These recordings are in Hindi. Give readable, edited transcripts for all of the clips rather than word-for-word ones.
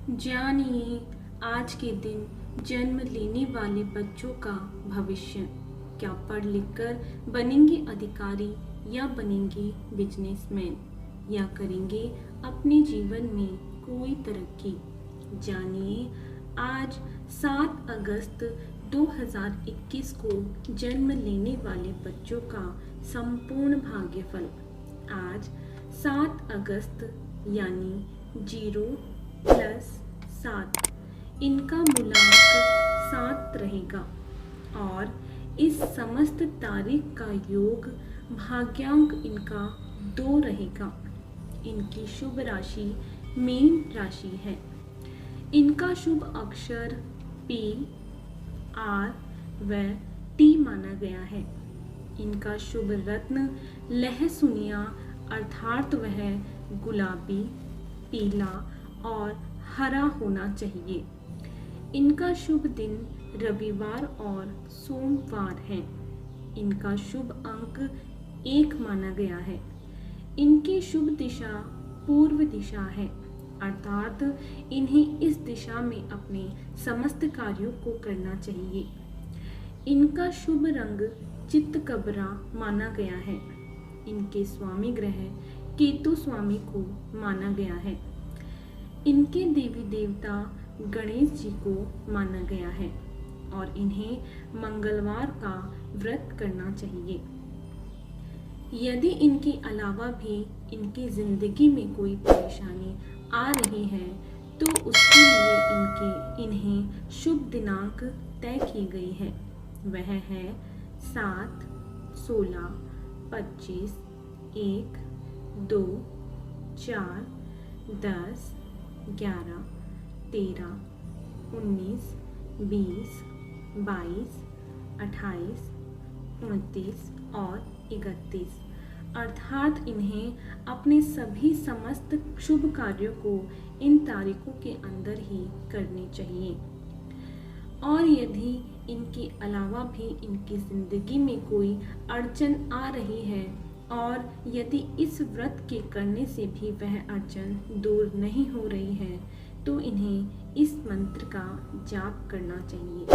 जानिए आज के दिन जन्म लेने वाले बच्चों का भविष्य। क्या पढ़ लिख कर बनेंगे अधिकारी या बनेंगे बिजनेसमैन या करेंगे अपने जीवन में कोई तरक्की। जानिए आज 7 अगस्त 2021 को जन्म लेने वाले बच्चों का संपूर्ण भाग्यफल। आज 7 अगस्त यानी 0+7 इनका मूलांक 7 रहेगा और इस समस्त तारीख का योग भाग्यांक इनका 2 रहेगा। इनकी शुभ राशि मीन राशि है। इनका शुभ अक्षर P, R व T माना गया है। इनका शुभ रत्न लहसुनिया अर्थात वह गुलाबी, पीला और हरा होना चाहिए। इनका शुभ दिन रविवार और सोमवार है। इनका शुभ अंक 1 माना गया है। इनकी शुभ दिशा पूर्व दिशा है अर्थात इन्हें इस दिशा में अपने समस्त कार्यों को करना चाहिए। इनका शुभ रंग चित्तकबरा माना गया है। इनके स्वामी ग्रह केतु स्वामी को माना गया है। इनके देवी देवता गणेश जी को माना गया है और इन्हें मंगलवार का व्रत करना चाहिए। यदि इनके अलावा भी इनकी जिंदगी में कोई परेशानी आ रही है तो उसके लिए इन्हें शुभ दिनांक तय की गई है। वह है 7, 16, 25, 1, 2, 4, 10, 11, 13, 19, 20, 22, 28, 29 और 31 अर्थात इन्हें अपने सभी समस्त शुभ कार्यों को इन तारीखों के अंदर ही करने चाहिए। और यदि इनके अलावा भी इनकी जिंदगी में कोई अड़चन आ रही है और यदि इस व्रत के करने से भी वह अड़चन दूर नहीं हो रही है तो इन्हें इस मंत्र का जाप करना चाहिए।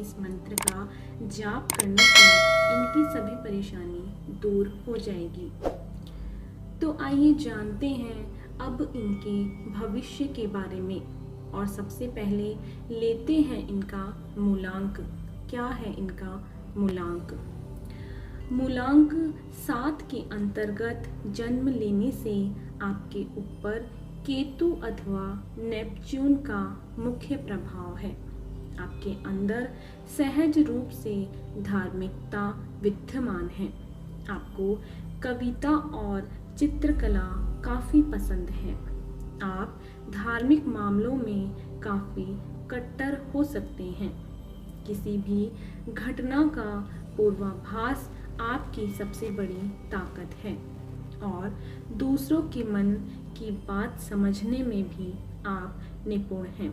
इस मंत्र का जाप करने से इनकी सभी परेशानी दूर हो जाएगी। तो आइए जानते हैं अब इनके भविष्य के बारे में और सबसे पहले लेते हैं इनका मूलांक। क्या है इनका मूलांक? मूलांक 7 के अंतर्गत जन्म लेने से आपके ऊपर केतु अथवा नेपच्यून का मुख्य प्रभाव है। आपके अंदर सहज रूप से धार्मिकता विद्यमान है। आपको कविता और चित्रकला काफ़ी पसंद है। आप धार्मिक मामलों में काफ़ी कट्टर हो सकते हैं। किसी भी घटना का पूर्वाभास आपकी सबसे बड़ी ताकत है और दूसरों के मन की बात समझने में भी आप निपुण हैं।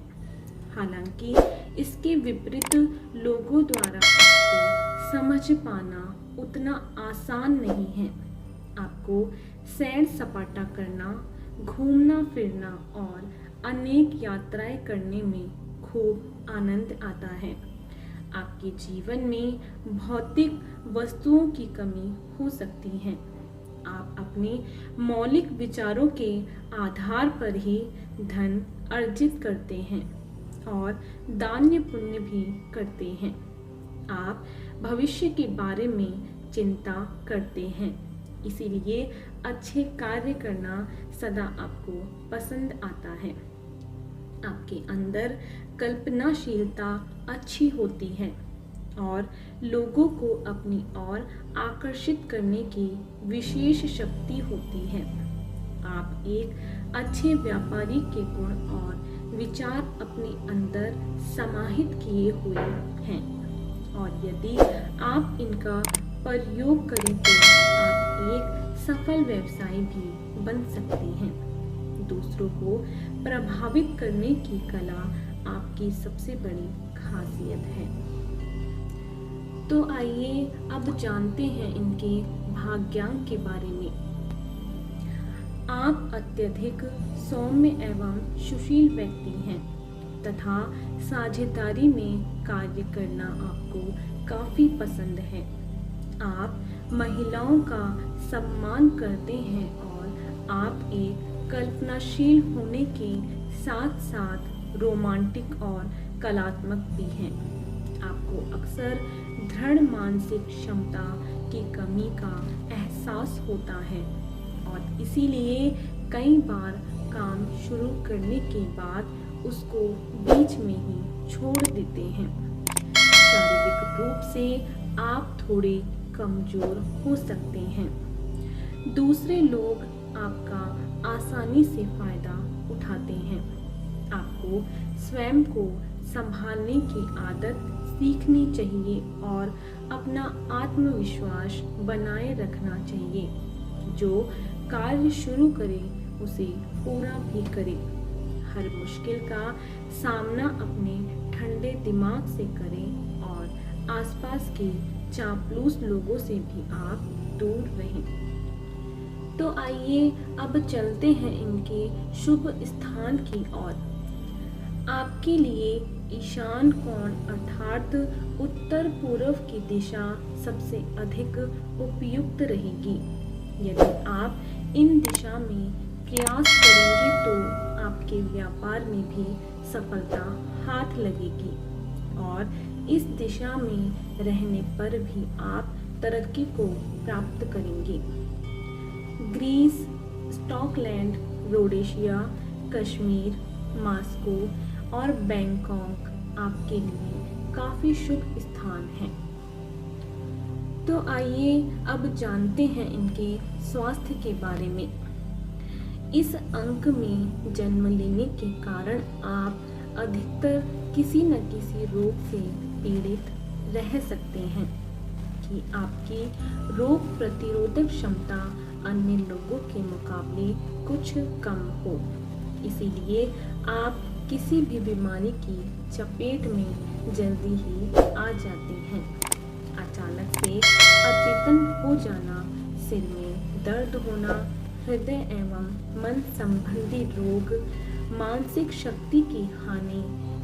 हालांकि इसके विपरीत लोगों द्वारा आपको समझ पाना उतना आसान नहीं है। आपको सैर सपाटा करना, घूमना फिरना और अनेक यात्राएं करने में खूब आनंद आता है। आपके जीवन में भौतिक वस्तुओं की कमी हो सकती है। आप अपने मौलिक विचारों के आधार पर ही धन अर्जित करते हैं और दान्य पुण्य भी करते हैं। आप भविष्य के बारे में चिंता करते हैं, इसीलिए अच्छे कार्य करना सदा आपको पसंद आता है। आपके अंदर कल्पनाशीलता अच्छी होती है और लोगों को अपनी ओर आकर्षित करने की विशेष शक्ति होती है। आप एक अच्छे व्यापारी के गुण और विचार अपने अंदर समाहित किए हुए हैं और यदि आप इनका प्रयोग करें तो आप एक सफल व्यवसायी भी बन सकते हैं। दूसरों को प्रभावित करने की कला आपकी सबसे बड़ी खासियत है। तो आइए अब जानते हैं इनके भाग्यांक के बारे में। आप अत्यधिक सौम्य एवं सुशील व्यक्ति हैं तथा साझेदारी में कार्य करना आपको काफ़ी पसंद है। आप महिलाओं का सम्मान करते हैं और आप एक कल्पनाशील होने के साथ साथ रोमांटिक और कलात्मक भी हैं। आपको अक्सर दृढ़ मानसिक क्षमता की कमी का एहसास होता है और इसीलिए कई बार काम शुरू करने के बाद उसको बीच में ही छोड़ देते हैं। शारीरिक रूप से आप थोड़े कमजोर हो सकते हैं। दूसरे लोग आपका आसानी से फायदा उठाते हैं। आपको स्वयं को संभालने की आदत सीखनी चाहिए और अपना आत्मविश्वास बनाए रखना चाहिए। जो कार्य शुरू करे उसे पूरा भी करे। हर मुश्किल का सामना अपने ठंडे दिमाग से करें और आसपास के चापलूस लोगों से भी आप दूर रहें। तो आइए अब चलते हैं इनके शुभ स्थान की ओर। आपके लिए ईशान कोण अर्थात उत्तर पूर्व की दिशा सबसे अधिक उपयुक्त रहेगी। यदि आप इन दिशा में प्रयास करेंगे तो आपके व्यापार में भी सफलता हाथ लगेगी और इस दिशा में रहने पर भी आप तरक्की को प्राप्त करेंगे। Greece, Scotland, Rhodesia, Kashmir, Moscow और बैंकॉक आपके लिए काफ़ी शुभ स्थान हैं। तो आइए अब जानते हैं इनके स्वास्थ्य के बारे में। इस अंक में जन्म लेने के कारण आप अधिकतर किसी न किसी रोग से पीड़ित रह सकते हैं कि आपकी रोग प्रतिरोधक क्षमता अन्य लोगों के मुकाबले कुछ कम हो। इसीलिए आप किसी भी बीमारी की चपेट में जल्दी ही आ जाते हैं। अचानक से अचेतन हो जाना, सिर में दर्द होना, हृदय एवं मन संबंधी रोग, मानसिक शक्ति की हानि,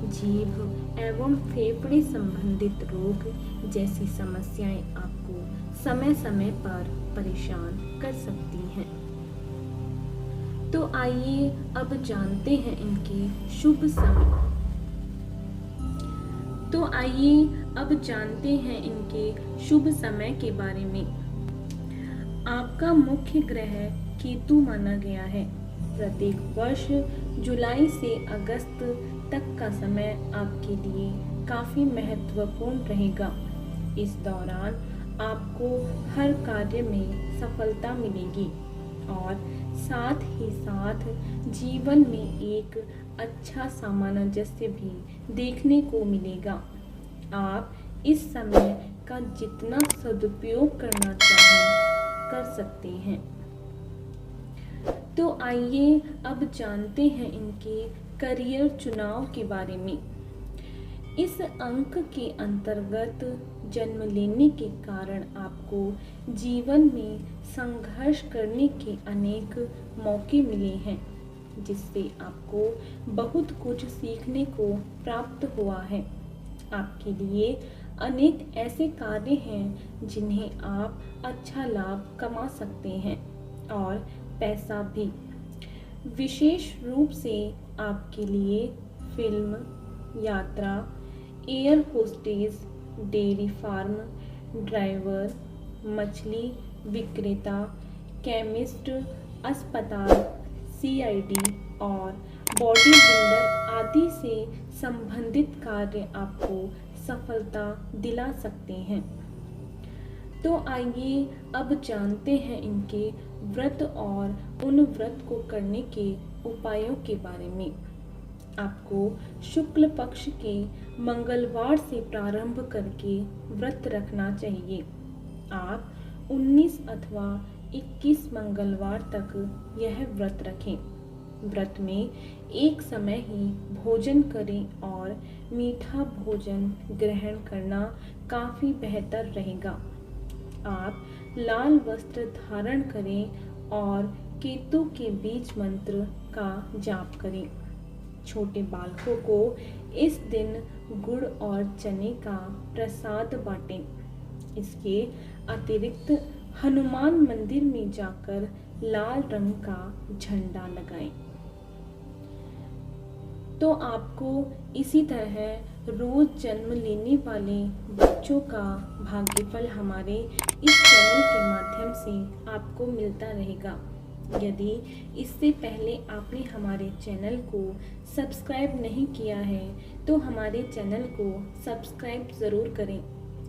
जीभ एवं फेफड़े संबंधित रोग जैसी समस्याएं आपको समय समय पर परेशान कर सकती हैं। तो आइए अब जानते हैं इनके शुभ समय। तो आइए अब जानते हैं इनके शुभ समय के बारे में। आपका मुख्य ग्रह केतु माना गया है। प्रत्येक वर्ष जुलाई से अगस्त तक का समय आपके लिए काफी महत्वपूर्ण रहेगा। इस दौरान आपको हर कार्य में सफलता मिलेगी और साथ ही साथ जीवन में एक अच्छा सामंजस्य भी देखने को मिलेगा। आप इस समय का जितना सदुपयोग करना चाहें कर सकते हैं। तो आइए अब जानते हैं इनके करियर चुनाव के बारे में। इस अंक के अंतर्गत जन्म लेने के कारण आपको जीवन में संघर्ष करने के अनेक मौके मिले हैं, जिससे आपको बहुत कुछ सीखने को प्राप्त हुआ है। आपके लिए अनेक ऐसे कार्य हैं जिन्हें आप अच्छा लाभ कमा सकते हैं और पैसा भी। विशेष रूप से आपके लिए फिल्म, यात्रा, air hostess, dairy farm, driver, मछली विक्रेता, केमिस्ट, अस्पताल, सीआईडी और बॉडी बिल्डर आदि से संबंधित कार्य आपको सफलता दिला सकते हैं। तो आइए अब जानते हैं इनके व्रत और उन व्रत को करने के उपायों के बारे में। आपको शुक्ल पक्ष के मंगलवार से प्रारंभ करके व्रत रखना चाहिए। आप 19 अथवा 21 मंगलवार तक यह व्रत रखें। व्रत में एक समय ही भोजन करें और मीठा भोजन ग्रहण करना काफ़ी बेहतर रहेगा। आप लाल वस्त्र धारण करें और केतु के बीज मंत्र का जाप करें। छोटे बालकों को इस दिन गुड़ और चने का प्रसाद बांटें। इसके अतिरिक्त हनुमान मंदिर में जाकर लाल रंग का झंडा लगाएं। तो आपको इसी तरह रोज जन्म लेने वाले बच्चों का भाग्यफल हमारे इस चैनल के माध्यम से आपको मिलता रहेगा। यदि इससे पहले आपने हमारे चैनल को सब्सक्राइब नहीं किया है तो हमारे चैनल को सब्सक्राइब ज़रूर करें।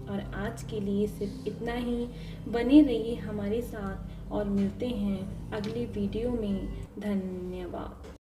और आज के लिए सिर्फ इतना ही। बने रहिए हमारे साथ और मिलते हैं अगले वीडियो में। धन्यवाद।